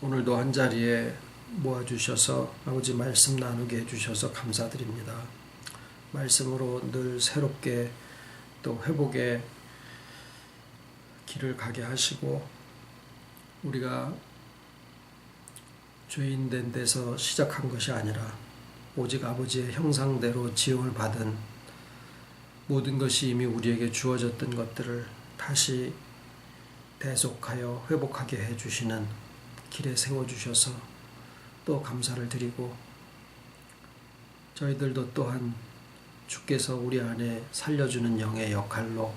오늘도 한자리에 모아주셔서 아버지 말씀 나누게 해주셔서 감사드립니다. 말씀으로 늘 새롭게 또 회복의 길을 가게 하시고 우리가 죄인 된 데서 시작한 것이 아니라 오직 아버지의 형상대로 지음을 받은 모든 것이 이미 우리에게 주어졌던 것들을 다시 대속하여 회복하게 해주시는 길에 세워주셔서 또 감사를 드리고 저희들도 또한 주께서 우리 안에 살려주는 영의 역할로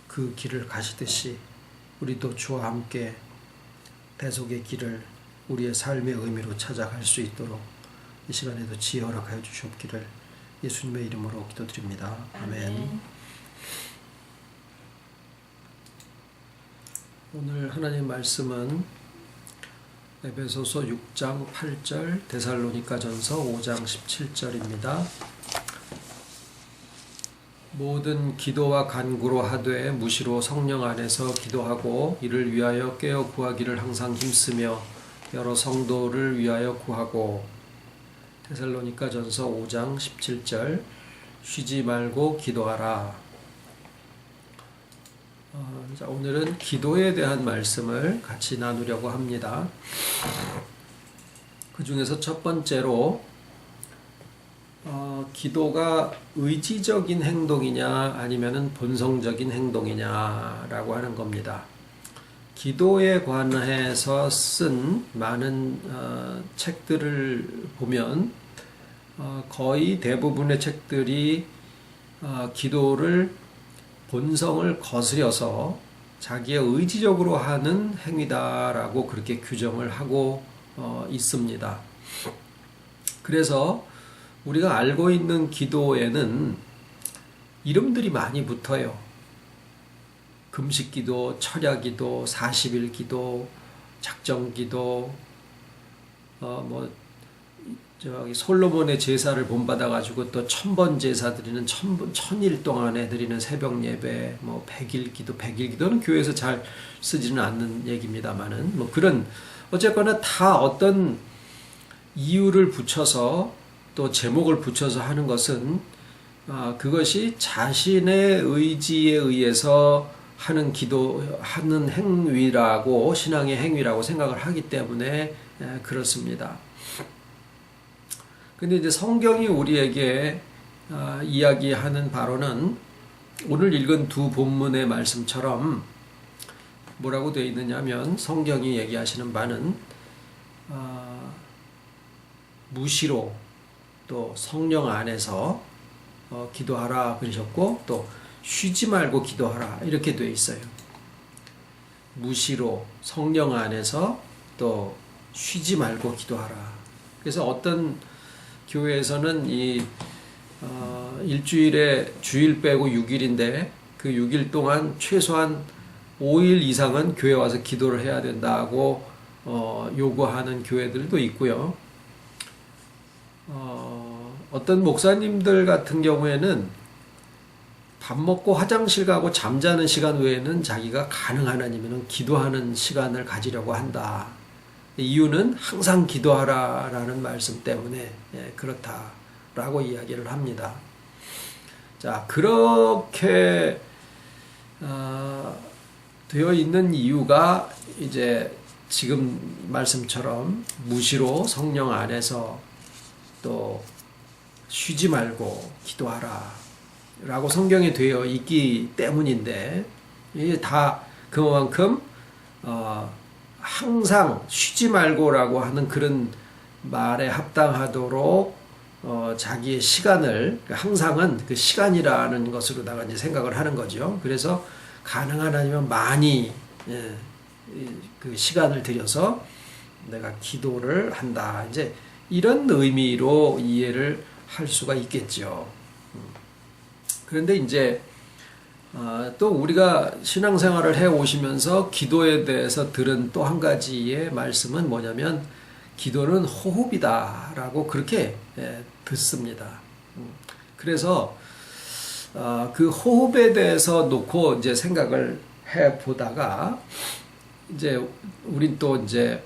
그 길을 가시듯이 우리도 주와 함께 대속의 길을 우리의 삶의 의미로 찾아갈 수 있도록 이 시간에도 지혜 허락하여 주시옵기를 예수님의 이름으로 기도드립니다. 아멘. 오늘 하나님 말씀은 에베소서 6장 8절, 데살로니가전서 5장 17절입니다. 모든 기도와 간구로 하되 무시로 성령 안에서 기도하고 이를 위하여 깨어 구하기를 항상 힘쓰며 여러 성도를 위하여 구하고. 데살로니가전서 5장 17절, 쉬지 말고 기도하라. 자, 오늘은 기도에 대한 말씀을 같이 나누려고 합니다. 그 중에서 첫 번째로 기도가 의지적인 행동이냐 아니면 본성적인 행동이냐라고 하는 겁니다. 기도에 관해서 쓴 많은 책들을 보면 거의 대부분의 책들이 기도를 본성을 거스려서 자기의 의지적으로 하는 행위다라고 그렇게 규정을 하고 있습니다. 그래서 우리가 알고 있는 기도에는 이름들이 많이 붙어요. 금식기도, 철야기도, 40일기도, 작정기도, 솔로몬의 제사를 본받아가지고 또 1000번 제사 드리는 1000일 동안에 드리는 새벽 예배, 100일 기도, 100일 기도는 교회에서 잘 쓰지는 않는 얘기입니다만은 그런 어쨌거나 다 어떤 이유를 붙여서 또 제목을 붙여서 하는 것은 그것이 자신의 의지에 의해서 하는 기도하는 행위라고 신앙의 행위라고 생각을 하기 때문에 그렇습니다. 근데 이제 성경이 우리에게 이야기하는 바로는 오늘 읽은 두 본문의 말씀처럼 뭐라고 되어 있느냐면 성경이 얘기하시는 바는 무시로 또 성령 안에서 기도하라 그러셨고 또 쉬지 말고 기도하라 이렇게 되어 있어요. 무시로 성령 안에서 또 쉬지 말고 기도하라. 그래서 어떤 교회에서는 일주일에 주일 빼고 6일인데 그 6일 동안 최소한 5일 이상은 교회 와서 기도를 해야 된다고 요구하는 교회들도 있고요. 어떤 목사님들 같은 경우에는 밥 먹고 화장실 가고 잠자는 시간 외에는 자기가 가능한 아니면 기도하는 시간을 가지려고 한다. 이유는 항상 기도하라라는 말씀 때문에 그렇다라고 이야기를 합니다. 자, 그렇게 되어 있는 이유가 이제 지금 말씀처럼 무시로 성령 안에서 또 쉬지 말고 기도하라 라고 성경에 되어 있기 때문인데 이게 다 그만큼 항상 쉬지 말고라고 하는 그런 말에 합당하도록 자기의 시간을 항상은 그 시간이라는 것으로다가 이제 생각을 하는 거죠. 그래서 가능한 아니면 많이 그 시간을 들여서 내가 기도를 한다. 이제 이런 의미로 이해를 할 수가 있겠죠. 그런데 이제 또 우리가 신앙생활을 해 오시면서 기도에 대해서 들은 또 한 가지의 말씀은 뭐냐면 기도는 호흡이다라고 그렇게 듣습니다. 그래서 그 호흡에 대해서 놓고 이제 생각을 해 보다가 이제 우린 또 이제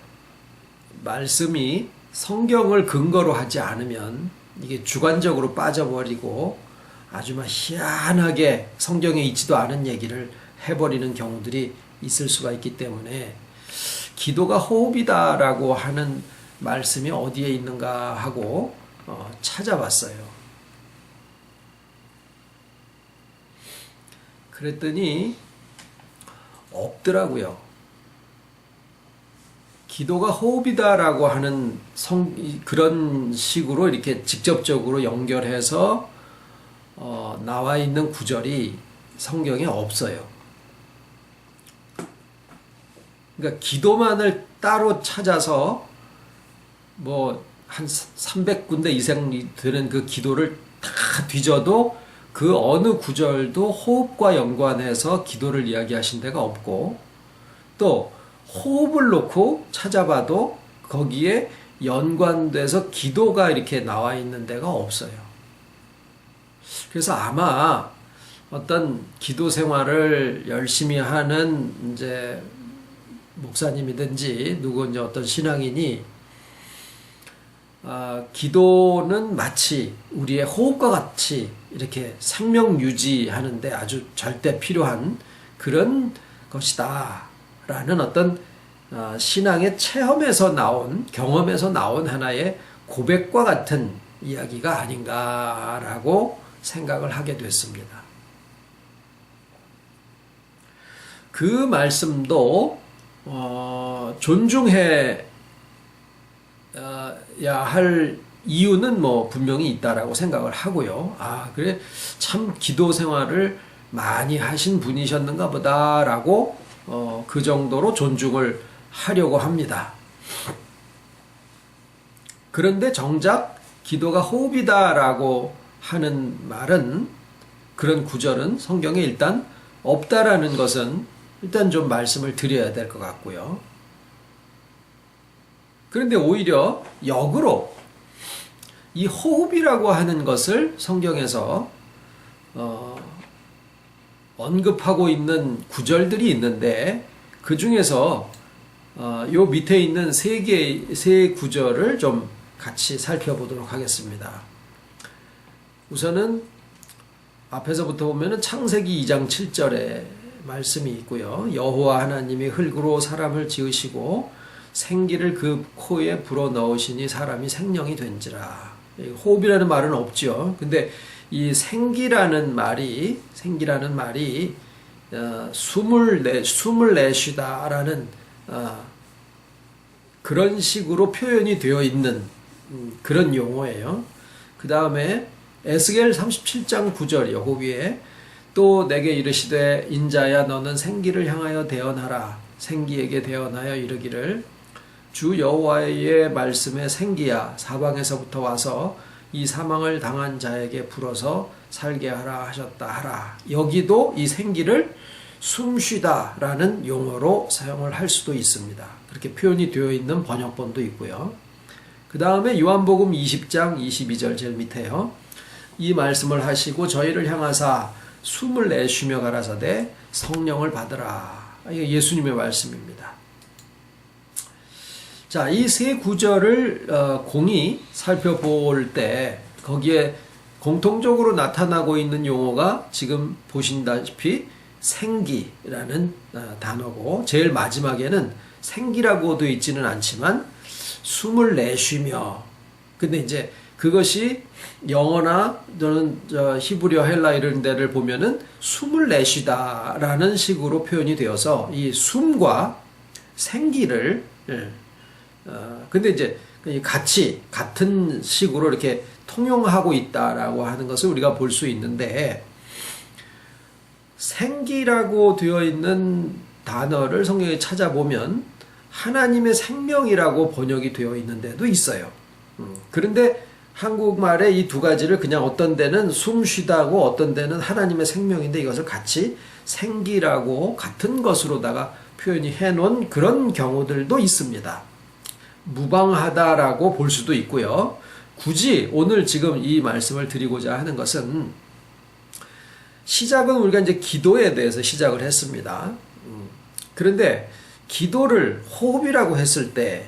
말씀이 성경을 근거로 하지 않으면 이게 주관적으로 빠져버리고 아주 막 희한하게 성경에 있지도 않은 얘기를 해버리는 경우들이 있을 수가 있기 때문에 기도가 호흡이다라고 하는 말씀이 어디에 있는가 하고 찾아봤어요. 그랬더니 없더라고요. 기도가 호흡이다라고 하는 그런 식으로 이렇게 직접적으로 연결해서 나와 있는 구절이 성경에 없어요. 그러니까 기도만을 따로 찾아서 뭐 한 300군데 이상 되는 그 기도를 다 뒤져도 그 어느 구절도 호흡과 연관해서 기도를 이야기하신 데가 없고, 또 호흡을 놓고 찾아봐도 거기에 연관돼서 기도가 이렇게 나와 있는 데가 없어요. 그래서 아마 어떤 기도 생활을 열심히 하는 이제 목사님이든지 누구 어떤 신앙인이 기도는 마치 우리의 호흡과 같이 이렇게 생명 유지하는데 아주 절대 필요한 그런 것이다 라는 어떤 신앙의 체험에서 나온, 경험에서 나온 하나의 고백과 같은 이야기가 아닌가라고 생각을 하게 됐습니다. 그 말씀도 존중해야 할 이유는 뭐 분명히 있다라고 생각을 하고요. 그래 참 기도 생활을 많이 하신 분이셨는가 보다라고 그 정도로 존중을 하려고 합니다. 그런데 정작 기도가 호흡이다라고 하는 말은, 그런 구절은 성경에 일단 없다라는 것은 일단 좀 말씀을 드려야 될 것 같고요. 그런데 오히려 역으로 이 호흡이라고 하는 것을 성경에서 언급하고 있는 구절들이 있는데, 그 중에서 요 밑에 있는 세 구절을 좀 같이 살펴보도록 하겠습니다. 우선은 앞에서부터 보면은 창세기 2장 7절에 말씀이 있고요. 여호와 하나님이 흙으로 사람을 지으시고 생기를 그 코에 불어 넣으시니 사람이 생명이 된지라. 호흡이라는 말은 없죠. 근데 이 생기라는 말이 숨을 내쉬다라는 그런 식으로 표현이 되어 있는 그런 용어예요. 그 다음에 에스겔 37장 9절이요. 거기에 또 내게 이르시되 인자야 너는 생기를 향하여 대언하라. 생기에게 대언하여 이르기를 주 여호와의 말씀에 생기야 사방에서부터 와서 이 사망을 당한 자에게 불어서 살게 하라 하셨다 하라. 여기도 이 생기를 숨쉬다라는 용어로 사용을 할 수도 있습니다. 그렇게 표현이 되어 있는 번역본도 있고요. 그 다음에 요한복음 20장 22절 제일 밑에요. 이 말씀을 하시고 저희를 향하사 숨을 내쉬며 가라사대 성령을 받으라. 이게 예수님의 말씀입니다. 자, 이 세 구절을 공히 살펴볼 때 거기에 공통적으로 나타나고 있는 용어가 지금 보신다시피 생기라는 단어고, 제일 마지막에는 생기라고 되어 있지는 않지만 숨을 내쉬며, 근데 이제 그것이 영어나 또는 히브리어 헬라 이런 데를 보면은 숨을 내쉬다라는 식으로 표현이 되어서 이 숨과 생기를 근데 이제 같은 식으로 이렇게 통용하고 있다라고 하는 것을 우리가 볼 수 있는데, 생기라고 되어 있는 단어를 성경에 찾아보면 하나님의 생명이라고 번역이 되어 있는 데도 있어요. 그런데 한국말에 이 두 가지를 그냥 어떤 데는 숨 쉬다고 어떤 데는 하나님의 생명인데 이것을 같이 생기라고 같은 것으로다가 표현이 해놓은 그런 경우들도 있습니다. 무방하다라고 볼 수도 있고요. 굳이 오늘 지금 이 말씀을 드리고자 하는 것은, 시작은 우리가 이제 기도에 대해서 시작을 했습니다. 그런데 기도를 호흡이라고 했을 때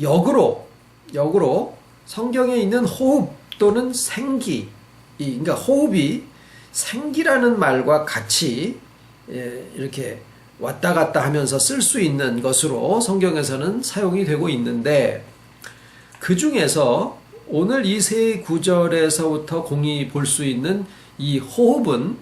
역으로 성경에 있는 호흡 또는 생기, 그러니까 호흡이 생기라는 말과 같이 이렇게 왔다 갔다 하면서 쓸 수 있는 것으로 성경에서는 사용이 되고 있는데, 그 중에서 오늘 이 세 구절에서부터 공히 볼 수 있는 이 호흡은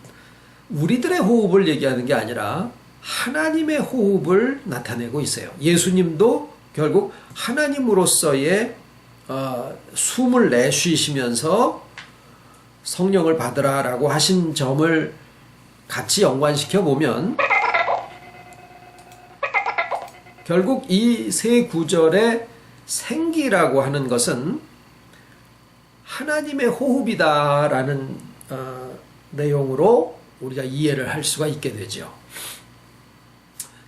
우리들의 호흡을 얘기하는 게 아니라 하나님의 호흡을 나타내고 있어요. 예수님도 결국 하나님으로서의 숨을 내쉬시면서 성령을 받으라라고 하신 점을 같이 연관시켜 보면 결국 이 세 구절의 생기라고 하는 것은 하나님의 호흡이다라는 내용으로 우리가 이해를 할 수가 있게 되죠.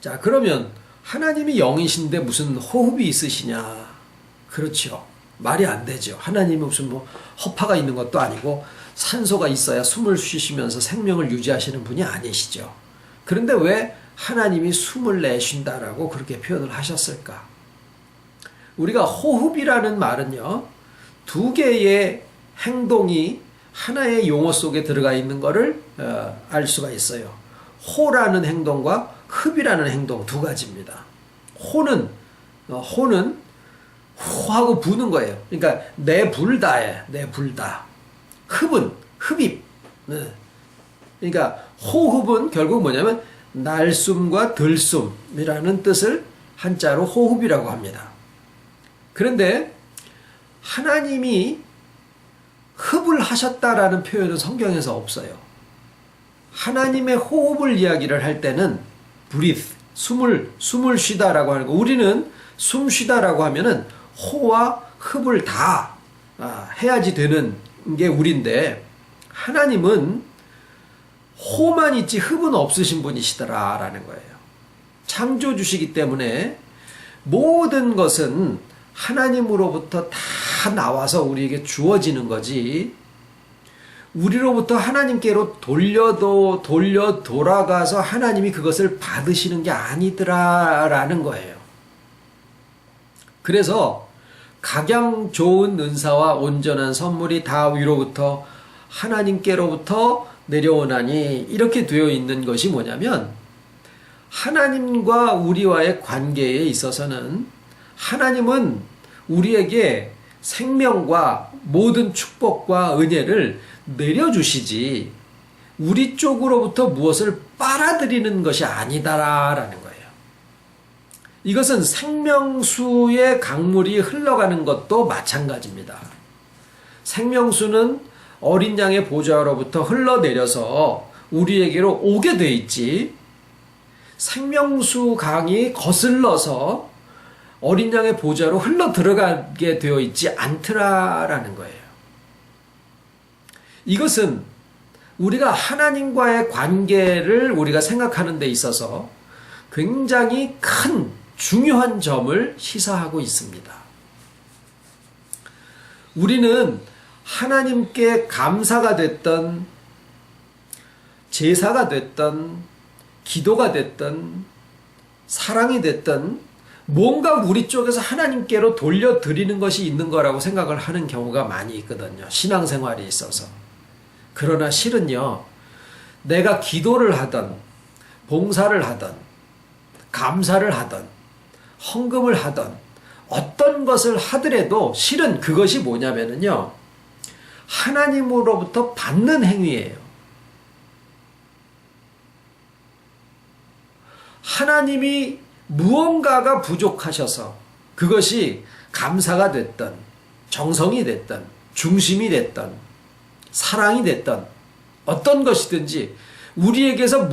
자, 그러면 하나님이 영이신데 무슨 호흡이 있으시냐? 그렇죠. 말이 안 되죠. 하나님이 무슨 허파가 있는 것도 아니고 산소가 있어야 숨을 쉬시면서 생명을 유지하시는 분이 아니시죠. 그런데 왜 하나님이 숨을 내쉰다라고 그렇게 표현을 하셨을까? 우리가 호흡이라는 말은요, 두 개의 행동이 하나의 용어 속에 들어가 있는 것을 알 수가 있어요. 호라는 행동과 흡이라는 행동 두 가지입니다. 호는 호하고 부는 거예요. 그러니까 내불다에 내불다. 흡은 흡입. 그러니까 호흡은 결국 뭐냐면 날숨과 들숨이라는 뜻을 한자로 호흡이라고 합니다. 그런데 하나님이 흡을 하셨다라는 표현은 성경에서 없어요. 하나님의 호흡을 이야기를 할 때는 breathe, 숨을 쉬다라고 하는 거. 우리는 숨 쉬다라고 하면은 호와 흡을 다 해야지 되는 게 우리인데, 하나님은 호만 있지 흡은 없으신 분이시더라라는 거예요. 창조주시기 때문에 모든 것은 하나님으로부터 다 나와서 우리에게 주어지는 거지, 우리로부터 하나님께로 돌려 돌아가서 하나님이 그것을 받으시는 게 아니더라라는 거예요. 그래서 각양 좋은 은사와 온전한 선물이 다 위로부터 하나님께로부터 내려오나니, 이렇게 되어 있는 것이 뭐냐면, 하나님과 우리와의 관계에 있어서는 하나님은 우리에게 생명과 모든 축복과 은혜를 내려주시지 우리 쪽으로부터 무엇을 빨아들이는 것이 아니다라는 거예요. 이것은 생명수의 강물이 흘러가는 것도 마찬가지입니다. 생명수는 어린 양의 보좌로부터 흘러내려서 우리에게로 오게 돼 있지, 생명수 강이 거슬러서 어린 양의 보좌로 흘러 들어가게 되어 있지 않더라라는 거예요. 이것은 우리가 하나님과의 관계를 우리가 생각하는 데 있어서 굉장히 큰 중요한 점을 시사하고 있습니다. 우리는 하나님께 감사가 됐던, 제사가 됐던, 기도가 됐던, 사랑이 됐던, 뭔가 우리 쪽에서 하나님께로 돌려드리는 것이 있는 거라고 생각을 하는 경우가 많이 있거든요. 신앙생활에 있어서. 그러나 실은요, 내가 기도를 하던, 봉사를 하던, 감사를 하던, 헌금을 하던, 어떤 것을 하더라도 실은 그것이 뭐냐면요, 하나님으로부터 받는 행위예요. 하나님이 무언가가 부족하셔서 그것이 감사가 됐던, 정성이 됐던, 중심이 됐던, 사랑이 됐던, 어떤 것이든지 우리에게서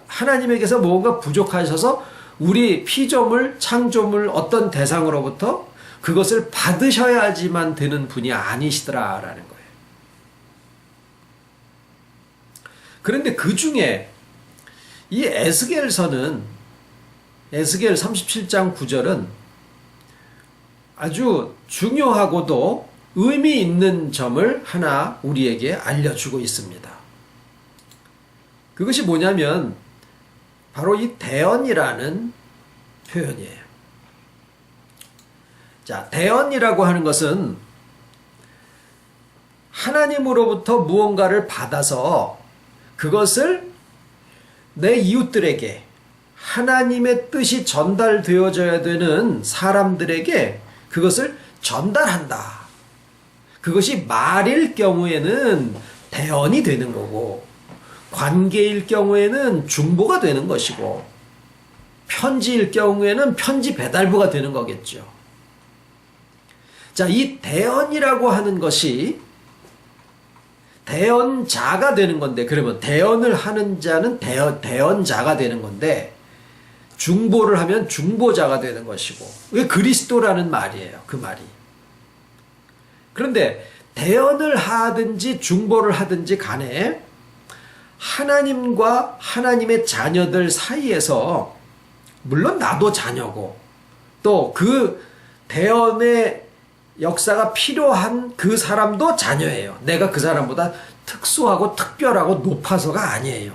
하나님에게서 무언가 부족하셔서 우리 피조물, 창조물 어떤 대상으로부터 그것을 받으셔야지만 되는 분이 아니시더라라는 거예요. 그런데 그 중에 이 에스겔서는, 에스겔 37장 9절은 아주 중요하고도 의미 있는 점을 하나 우리에게 알려주고 있습니다. 그것이 뭐냐면 바로 이 대언이라는 표현이에요. 자, 대언이라고 하는 것은 하나님으로부터 무언가를 받아서 그것을 내 이웃들에게 하나님의 뜻이 전달되어져야 되는 사람들에게 그것을 전달한다. 그것이 말일 경우에는 대언이 되는 거고, 관계일 경우에는 중보가 되는 것이고, 편지일 경우에는 편지 배달부가 되는 거겠죠. 자, 이 대언이라고 하는 것이 대언자가 되는 건데, 그러면 대언을 하는 자는 대언자가 되는 건데, 중보를 하면 중보자가 되는 것이고, 왜 그리스도라는 말이에요, 그 말이. 그런데 대언을 하든지 중보를 하든지 간에 하나님과 하나님의 자녀들 사이에서, 물론 나도 자녀고 또 그 대언의 역사가 필요한 그 사람도 자녀예요. 내가 그 사람보다 특수하고 특별하고 높아서가 아니에요.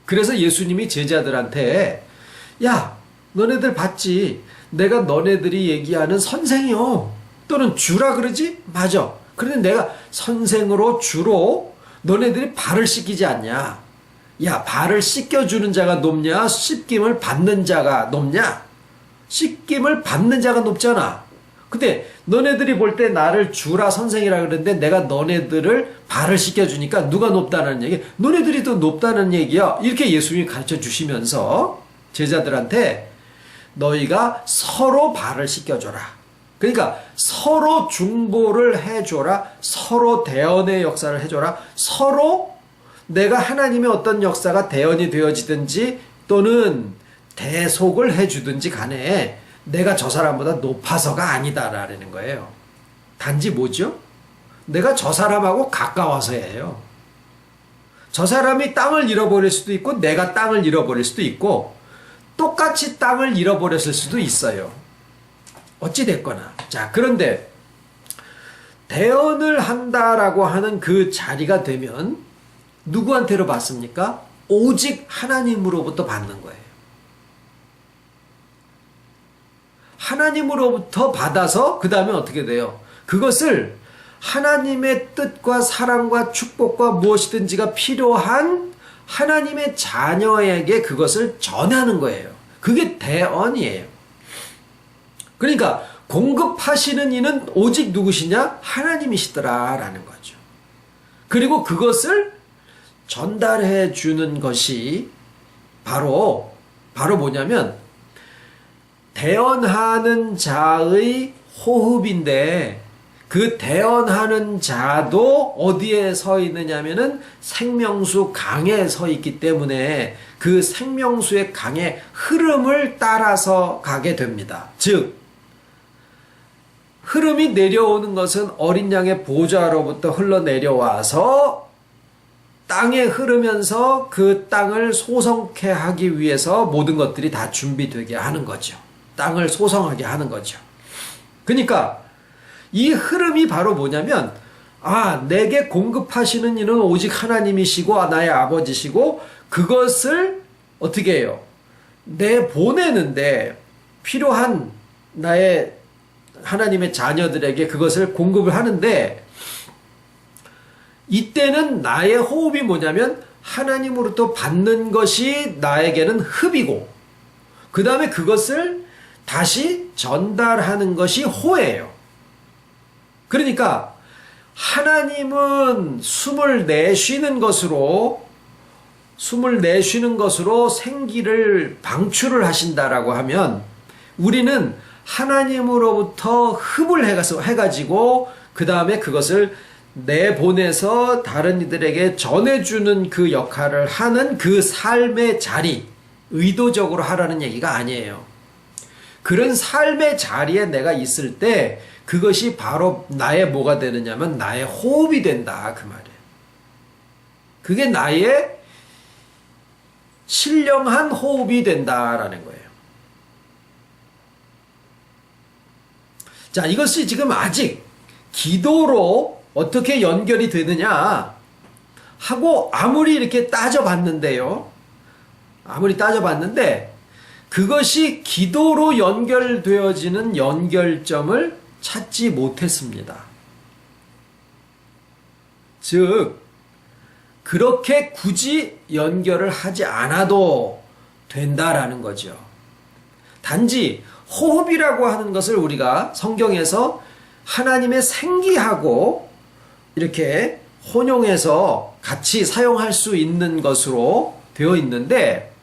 그래서 예수님이 제자들한테, 야, 너네들 봤지? 내가 너네들이 얘기하는 선생이요, 또는 주라 그러지? 맞아. 그런데 내가 선생으로 주로 너네들이 발을 씻기지 않냐? 야, 발을 씻겨주는 자가 높냐? 씻김을 받는 자가 높냐? 씻김을 받는 자가 높잖아. 근데 너네들이 볼 때 나를 주라 선생이라 그러는데 내가 너네들을 발을 씻겨주니까 누가 높다는 얘기? 너네들이 더 높다는 얘기야. 이렇게 예수님이 가르쳐 주시면서 제자들한테 너희가 서로 발을 씻겨줘라. 그러니까 서로 중보를 해줘라. 서로 대언의 역사를 해줘라. 서로 내가 하나님의 어떤 역사가 대언이 되어지든지 또는 대속을 해주든지 간에 내가 저 사람보다 높아서가 아니다라는 거예요. 단지 뭐죠? 내가 저 사람하고 가까워서예요. 저 사람이 땅을 잃어버릴 수도 있고 내가 땅을 잃어버릴 수도 있고 똑같이 땅을 잃어버렸을 수도 있어요. 어찌됐거나. 자, 그런데 대언을 한다라고 하는 그 자리가 되면 누구한테로 받습니까? 오직 하나님으로부터 받는 거예요. 하나님으로부터 받아서 그 다음에 어떻게 돼요? 그것을 하나님의 뜻과 사랑과 축복과 무엇이든지가 필요한 하나님의 자녀에게 그것을 전하는 거예요. 그게 대언이에요. 그러니까 공급하시는 이는 오직 누구시냐? 하나님이시더라라는 거죠. 그리고 그것을 전달해 주는 것이 바로 뭐냐면 대언하는 자의 호흡인데, 그 대언하는 자도 어디에 서 있느냐면은 생명수 강에 서 있기 때문에 그 생명수의 강의 흐름을 따라서 가게 됩니다. 즉, 흐름이 내려오는 것은 어린 양의 보좌로부터 흘러내려와서 땅에 흐르면서 그 땅을 소성케 하기 위해서 모든 것들이 다 준비되게 하는 거죠. 땅을 소성하게 하는 거죠. 그러니까 이 흐름이 바로 뭐냐면, 내게 공급하시는 이는 오직 하나님이시고 나의 아버지시고, 그것을 어떻게 해요? 내 보내는데 필요한 나의 하나님의 자녀들에게 그것을 공급을 하는데, 이때는 나의 호흡이 뭐냐면 하나님으로부터 받는 것이 나에게는 흡이고, 그 다음에 그것을 다시 전달하는 것이 호예요. 그러니까 하나님은 숨을 내쉬는 것으로 생기를 방출을 하신다라고 하면, 우리는 하나님으로부터 흡을 해가지고 그 다음에 그것을 내보내서 다른 이들에게 전해주는 그 역할을 하는 그 삶의 자리, 의도적으로 하라는 얘기가 아니에요. 그런 삶의 자리에 내가 있을 때 그것이 바로 나의 뭐가 되느냐면 나의 호흡이 된다, 그 말이에요. 그게 나의 신령한 호흡이 된다라는 거예요. 자, 이것이 지금 아직 기도로 어떻게 연결이 되느냐 하고 아무리 이렇게 따져봤는데요. 아무리 따져봤는데 그것이 기도로 연결되어지는 연결점을 찾지 못했습니다. 즉, 그렇게 굳이 연결을 하지 않아도 된다라는 거죠. 단지 호흡이라고 하는 것을 우리가 성경에서 하나님의 생기하고 이렇게 혼용해서 같이 사용할 수 있는 것으로 되어 있는데,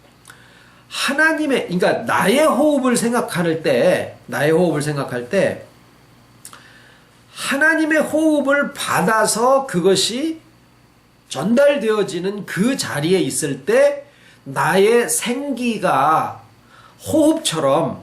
그러니까 나의 호흡을 생각할 때, 하나님의 호흡을 받아서 그것이 전달되어지는 그 자리에 있을 때 나의 생기가 호흡처럼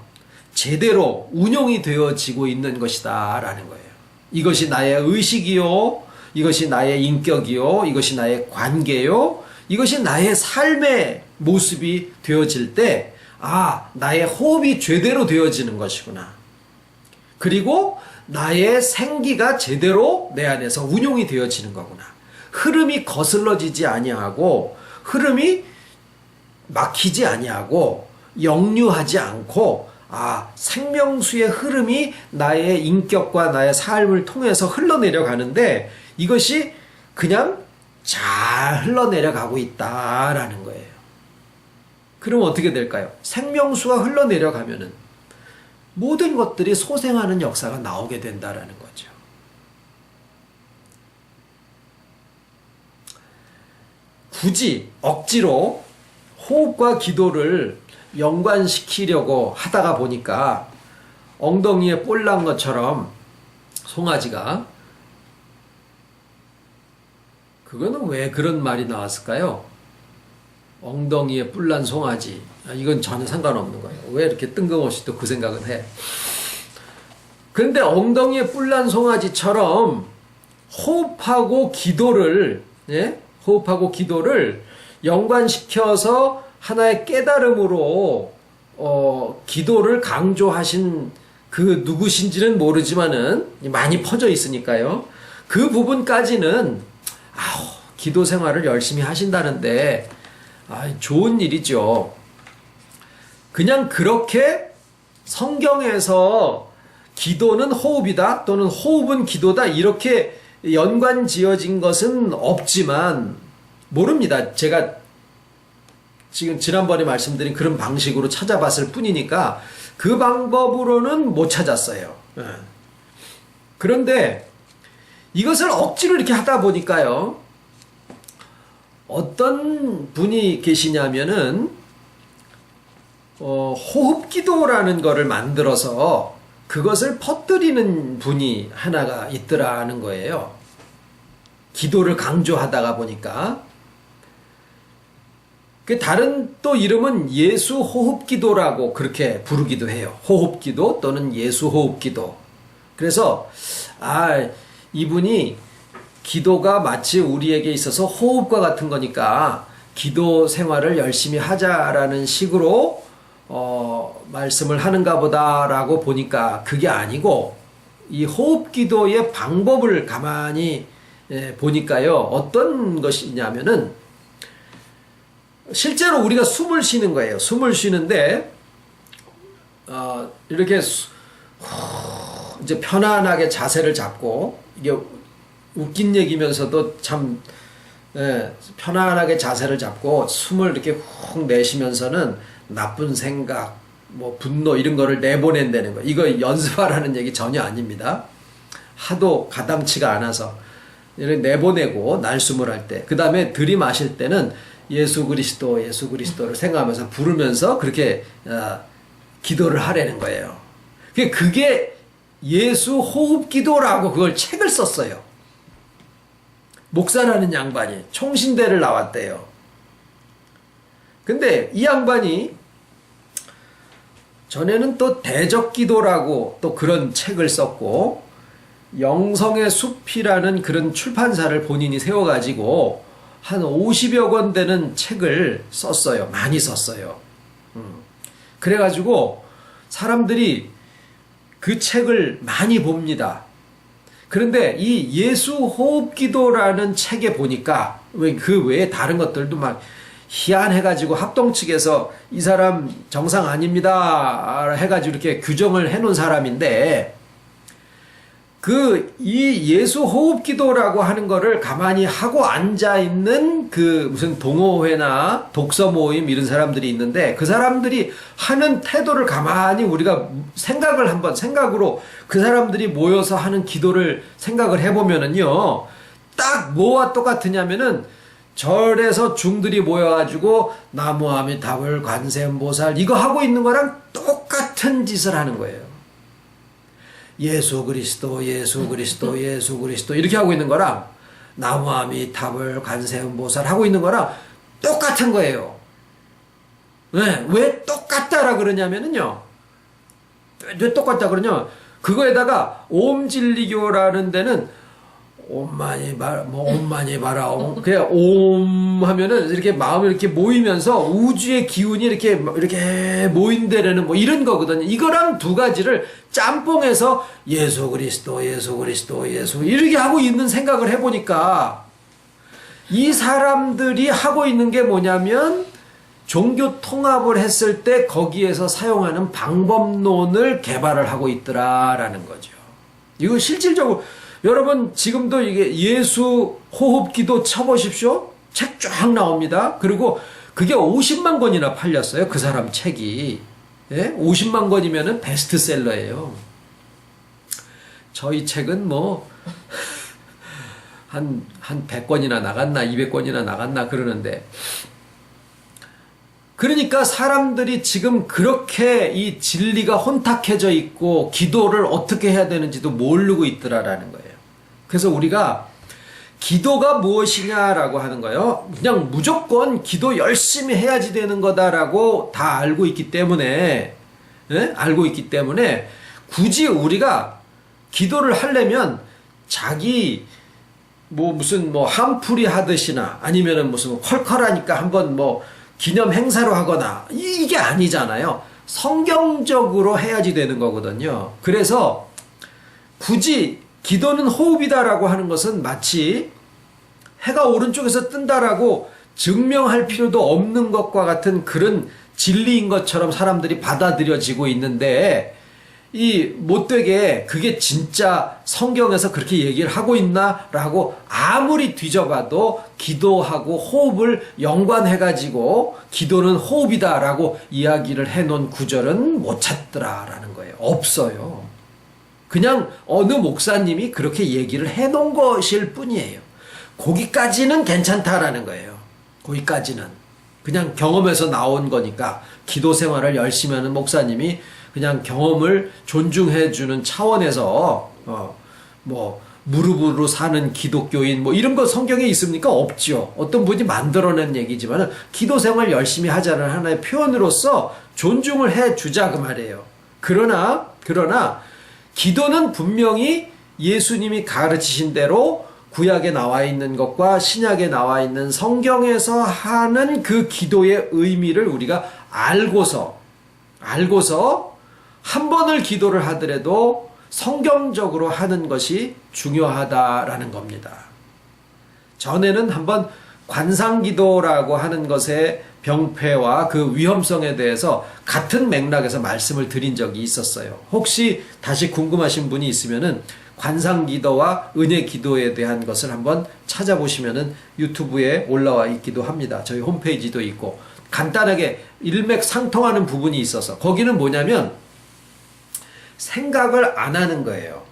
제대로 운용이 되어지고 있는 것이다 라는 거예요. 이것이 나의 의식이요, 이것이 나의 인격이요, 이것이 나의 관계요, 이것이 나의 삶의 모습이 되어질 때, 나의 호흡이 제대로 되어지는 것이구나. 그리고 나의 생기가 제대로 내 안에서 운용이 되어지는 거구나. 흐름이 거슬러지지 아니하고, 흐름이 막히지 아니하고, 역류하지 않고, 생명수의 흐름이 나의 인격과 나의 삶을 통해서 흘러내려가는데, 이것이 그냥 잘 흘러내려가고 있다라는 거예요. 그럼 어떻게 될까요? 생명수가 흘러내려가면은 모든 것들이 소생하는 역사가 나오게 된다라는 거죠. 굳이 억지로 호흡과 기도를 연관시키려고 하다가 보니까 엉덩이에 뿔 난 것처럼 송아지가, 그거는 왜 그런 말이 나왔을까요? 엉덩이에 뿔 난 송아지. 이건 전혀 상관없는 거예요. 왜 이렇게 뜬금없이 또 그 생각은 해. 그런데 엉덩이에 뿔 난 송아지처럼 호흡하고 기도를 연관시켜서 하나의 깨달음으로 기도를 강조하신 그 누구신지는 모르지만은 많이 퍼져 있으니까요. 그 부분까지는 기도 생활을 열심히 하신다는데 좋은 일이죠. 그냥 그렇게 성경에서 기도는 호흡이다 또는 호흡은 기도다 이렇게 연관 지어진 것은 없지만 모릅니다. 제가 지금 지난번에 말씀드린 그런 방식으로 찾아봤을 뿐이니까 그 방법으로는 못 찾았어요. 그런데 이것을 억지로 이렇게 하다 보니까요, 어떤 분이 계시냐면은 호흡기도라는 거를 만들어서 그것을 퍼뜨리는 분이 하나가 있더라는 거예요. 기도를 강조하다가 보니까. 그 다른 또 이름은 예수 호흡기도라고 그렇게 부르기도 해요. 호흡기도 또는 예수 호흡기도. 그래서 이분이 기도가 마치 우리에게 있어서 호흡과 같은 거니까 기도 생활을 열심히 하자라는 식으로 말씀을 하는가 보다라고 보니까 그게 아니고, 이 호흡기도의 방법을 가만히 보니까요, 어떤 것이냐면은 실제로 우리가 숨을 쉬는 거예요. 숨을 쉬는데 이렇게 이제 편안하게 자세를 잡고, 이게 웃긴 얘기면서도 참 편안하게 자세를 잡고 숨을 이렇게 훅 내쉬면서는 나쁜 생각, 분노 이런 거를 내보낸다는 거. 이거 연습하라는 얘기 전혀 아닙니다. 하도 가당치가 않아서 이렇게 내보내고 날숨을 할 때, 그 다음에 들이마실 때는 예수 그리스도를 생각하면서 부르면서 그렇게 기도를 하라는 거예요. 그게 예수 호흡 기도라고 그걸 책을 썼어요. 목사라는 양반이 총신대를 나왔대요. 근데 이 양반이 전에는 또 대적기도라고 또 그런 책을 썼고, 영성의 숲이라는 그런 출판사를 본인이 세워가지고 한 50여 권 되는 책을 썼어요. 많이 썼어요. 그래가지고 사람들이 그 책을 많이 봅니다. 그런데 이 예수 호흡 기도라는 책에 보니까 그 외에 다른 것들도 막 희한해가지고 합동 측에서 이 사람 정상 아닙니다 해가지고 이렇게 규정을 해놓은 사람인데, 이 예수 호흡 기도라고 하는 거를 가만히 하고 앉아있는 무슨 동호회나 독서 모임 이런 사람들이 있는데, 그 사람들이 하는 태도를 가만히 우리가 생각으로 그 사람들이 모여서 하는 기도를 생각을 해보면은요, 딱 뭐와 똑같으냐면은, 절에서 중들이 모여가지고 나무아미타불 관세음보살 이거 하고 있는 거랑 똑같은 짓을 하는 거예요. 예수 그리스도 예수 그리스도 예수 그리스도 이렇게 하고 있는 거랑 나무아미타불 관세음보살 하고 있는 거랑 똑같은 거예요. 왜 똑같다라 그러냐면은요, 왜 똑같다 그러냐, 그거에다가 옴진리교라는 데는 옴마니 바라, 그냥 옴 하면은 이렇게 마음이 이렇게 모이면서 우주의 기운이 이렇게 모인다라는 뭐 이런 거거든요. 이거랑 두 가지를 짬뽕해서 예수 그리스도 예수 그리스도 예수 이렇게 하고 있는 생각을 해보니까, 이 사람들이 하고 있는 게 뭐냐면 종교 통합을 했을 때 거기에서 사용하는 방법론을 개발을 하고 있더라라는 거죠. 이거 실질적으로 여러분 지금도 이게 예수 호흡 기도 쳐보십시오. 책 쫙 나옵니다. 그리고 그게 50만 권이나 팔렸어요. 그 사람 책이. 예? 50만 권이면은 베스트셀러예요. 저희 책은 뭐 한 100권이나 나갔나 200권이나 나갔나 그러는데, 그러니까 사람들이 지금 그렇게 이 진리가 혼탁해져 있고 기도를 어떻게 해야 되는지도 모르고 있더라라는 거예요. 그래서 우리가 기도가 무엇이냐라고 하는 거예요. 그냥 무조건 기도 열심히 해야지 되는 거다라고 다 알고 있기 때문에, 알고 있기 때문에 굳이 우리가 기도를 하려면 자기 무슨 한풀이 하듯이나 아니면은 무슨 컬컬하니까 한번 기념 행사로 하거나 이게 아니잖아요. 성경적으로 해야지 되는 거거든요. 그래서 굳이 기도는 호흡이다라고 하는 것은 마치 해가 오른쪽에서 뜬다라고 증명할 필요도 없는 것과 같은 그런 진리인 것처럼 사람들이 받아들여지고 있는데, 이 못되게 그게 진짜 성경에서 그렇게 얘기를 하고 있나라고 아무리 뒤져봐도 기도하고 호흡을 연관해가지고 기도는 호흡이다라고 이야기를 해놓은 구절은 못 찾더라라는 거예요. 없어요. 그냥 어느 목사님이 그렇게 얘기를 해놓은 것일 뿐이에요. 거기까지는 괜찮다라는 거예요. 거기까지는. 그냥 경험에서 나온 거니까 기도 생활을 열심히 하는 목사님이 그냥 경험을 존중해주는 차원에서 무릎으로 사는 기독교인 이런 거 성경에 있습니까? 없죠. 어떤 분이 만들어낸 얘기지만 기도 생활 열심히 하자는 하나의 표현으로서 존중을 해주자 그 말이에요. 그러나 기도는 분명히 예수님이 가르치신 대로 구약에 나와 있는 것과 신약에 나와 있는 성경에서 하는 그 기도의 의미를 우리가 알고서 한 번을 기도를 하더라도 성경적으로 하는 것이 중요하다라는 겁니다. 전에는 한번 관상기도라고 하는 것의 병폐와 그 위험성에 대해서 같은 맥락에서 말씀을 드린 적이 있었어요. 혹시 다시 궁금하신 분이 있으면은 관상기도와 은혜기도에 대한 것을 한번 찾아보시면은 유튜브에 올라와 있기도 합니다. 저희 홈페이지도 있고 간단하게 일맥상통하는 부분이 있어서, 거기는 뭐냐면 생각을 안 하는 거예요.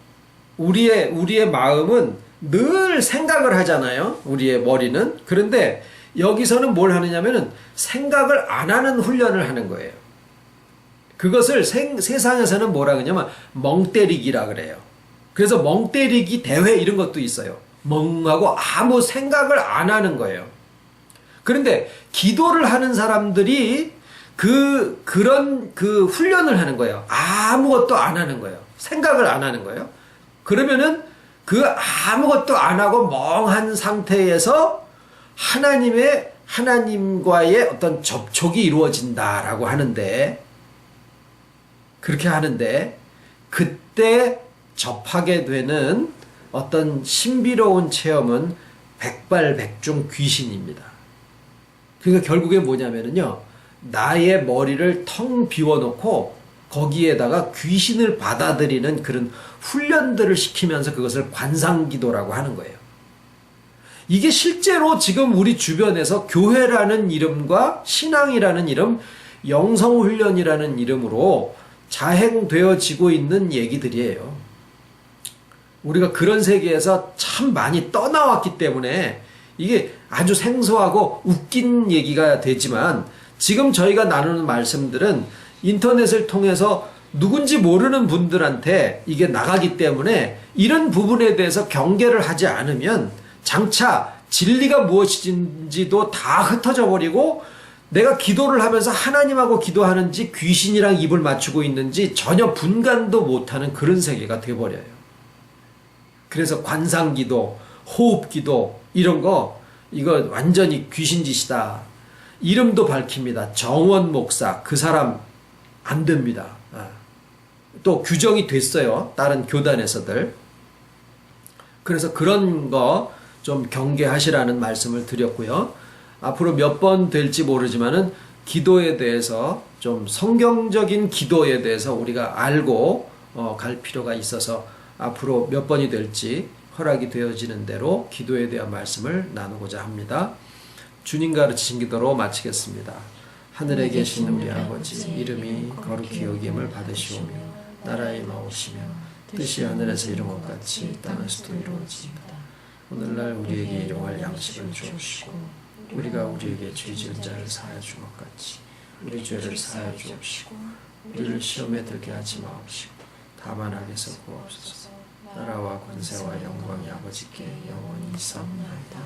우리의 마음은 늘 생각을 하잖아요. 우리의 머리는. 그런데 여기서는 뭘 하느냐면은 생각을 안 하는 훈련을 하는 거예요. 그것을 세상에서는 뭐라 그러냐면 멍때리기라 그래요. 그래서 멍때리기 대회 이런 것도 있어요. 멍하고 아무 생각을 안 하는 거예요. 그런데 기도를 하는 사람들이 그런 훈련을 하는 거예요. 아무것도 안 하는 거예요. 생각을 안 하는 거예요. 그러면은 아무것도 안 하고 멍한 상태에서 하나님과의 어떤 접촉이 이루어진다라고 하는데, 그렇게 하는데, 그때 접하게 되는 어떤 신비로운 체험은 백발백중 귀신입니다. 그러니까 결국에 뭐냐면은요, 나의 머리를 텅 비워놓고 거기에다가 귀신을 받아들이는 그런 훈련들을 시키면서 그것을 관상기도라고 하는 거예요. 이게 실제로 지금 우리 주변에서 교회라는 이름과 신앙이라는 이름, 영성훈련이라는 이름으로 자행되어지고 있는 얘기들이에요. 우리가 그런 세계에서 참 많이 떠나왔기 때문에 이게 아주 생소하고 웃긴 얘기가 되지만, 지금 저희가 나누는 말씀들은 인터넷을 통해서 누군지 모르는 분들한테 이게 나가기 때문에 이런 부분에 대해서 경계를 하지 않으면 장차 진리가 무엇인지도 다 흩어져 버리고, 내가 기도를 하면서 하나님하고 기도하는지 귀신이랑 입을 맞추고 있는지 전혀 분간도 못하는 그런 세계가 돼버려요. 그래서 관상기도, 호흡기도 이런 거, 이거 완전히 귀신짓이다. 이름도 밝힙니다. 정원 목사, 그 사람 안 됩니다. 또 규정이 됐어요. 다른 교단에서들. 그래서 그런 거 좀 경계하시라는 말씀을 드렸고요. 앞으로 몇 번 될지 모르지만은 기도에 대해서 좀 성경적인 기도에 대해서 우리가 알고 갈 필요가 있어서 앞으로 몇 번이 될지 허락이 되어지는 대로 기도에 대한 말씀을 나누고자 합니다. 주님 가르치신 기도로 마치겠습니다. 하늘에 계신 우리 아버지, 이름이 거룩히 여김을 받으시오며 나라의 마오시며 뜻이 하늘에서 이룬 것 같이 땅에서도 이루어지이다. 오늘날 우리에게 일용할 양식을 주옵시고 우리가 우리에게 죄 지은 자를 사하여 준 것 같이 우리 죄를 사하여 주옵시고 우리를 시험에 들게 하지 마옵시고 다만 악에서 구하옵소서. 나라와 권세와 영광이 아버지께 영원히 있사옵나이다.